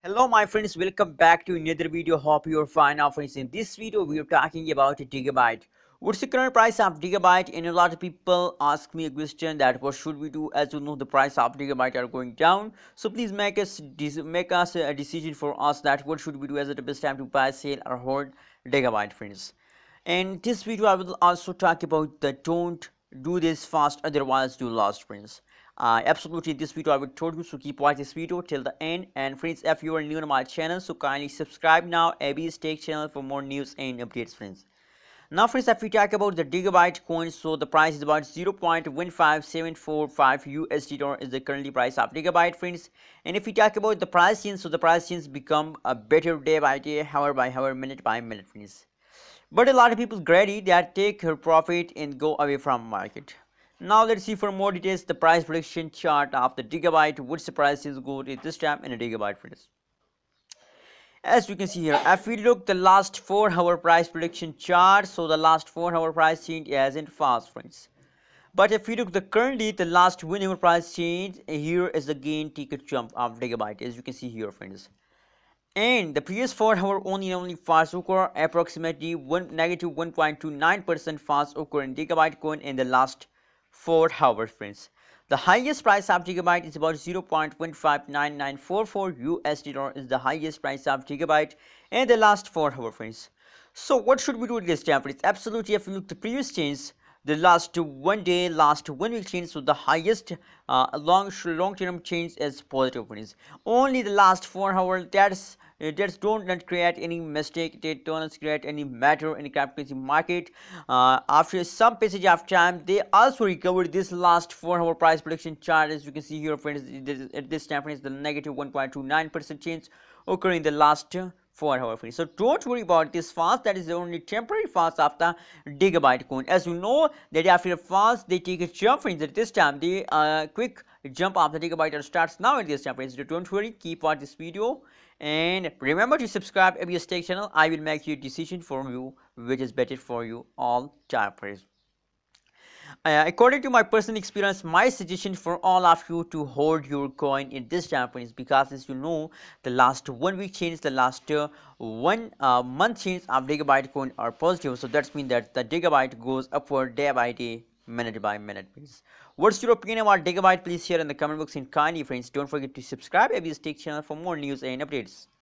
Hello my friends, welcome back to another video. Hope you're fine. Now friends, in this video we are talking about Digibyte. What's the current price of Digibyte? And a lot of people ask me a question that what should we do, as you know the price of Digibyte are going down. So please make us a decision for us that what should we do, as it the best time to buy, sell or hold Digibyte, friends. And this video I will also talk about the don't do this fast, otherwise do lost, friends. Absolutely, this video I will told you, so keep watching this video till the end. And friends, if you are new to my channel, so kindly subscribe now, AB's Tech channel, for more news and updates, friends. Now friends, if we talk about the Digibyte coin, so the price is about 0.15745 USD dollar is the currently price of Digibyte, friends. And if we talk about the price change, so the price change become a better day by day, hour by hour, minute by minute, friends. But a lot of people greedy that take her profit and go away from market. Now let's see for more details the price prediction chart of the Digibyte, which the price is good at this time in a Digibyte, friends. As you can see here, if we look the last 4-hour price prediction chart, so the last 4-hour price change isn't fast, friends. But if we look the currently the last 1-hour price change, here is the gain ticket jump of Digibyte, as you can see here, friends. And the previous 4-hour only fast occur approximately negative 1.29% fast occur in Digibyte coin in the last 4 hours, friends. The highest price of Digibyte is about 0.159944 USD dollar is the highest price of Digibyte in the last 4 hours, friends. So what should we do with this time, friends? Absolutely, if you look the previous change, the last 1 day, last 1 week change, so the highest long term change is positive, friends. Only the last 4 hours, that's don't not create any mistake, they don't create any matter in the cryptocurrency market. After some passage of time, they also recovered this last 4-hour price prediction chart, as you can see here, friends. At this time, friends, the negative 1.29% change occurring in the last 4 hours, friends. So don't worry about this fast, that is the only temporary fast of the Digibyte coin. As you know that after a fast they take a jump, friends. At this time the quick jump of the Digibyte starts now at this time, friends. So don't worry, keep watching this video and remember to subscribe to ABS Tech channel. I will make your decision for you which is better for you all time, friends. According to my personal experience, my suggestion for all of you to hold your coin in this time, friends, because as you know the last 1 week change, the last 1 month change of Digibyte coin are positive, so that's mean that the Digibyte goes upward day by day, minute by minute, please. What's your opinion about Digibyte? Please share in the comment box, and kindly, friends, don't forget to subscribe ABS Tech channel for more news and updates.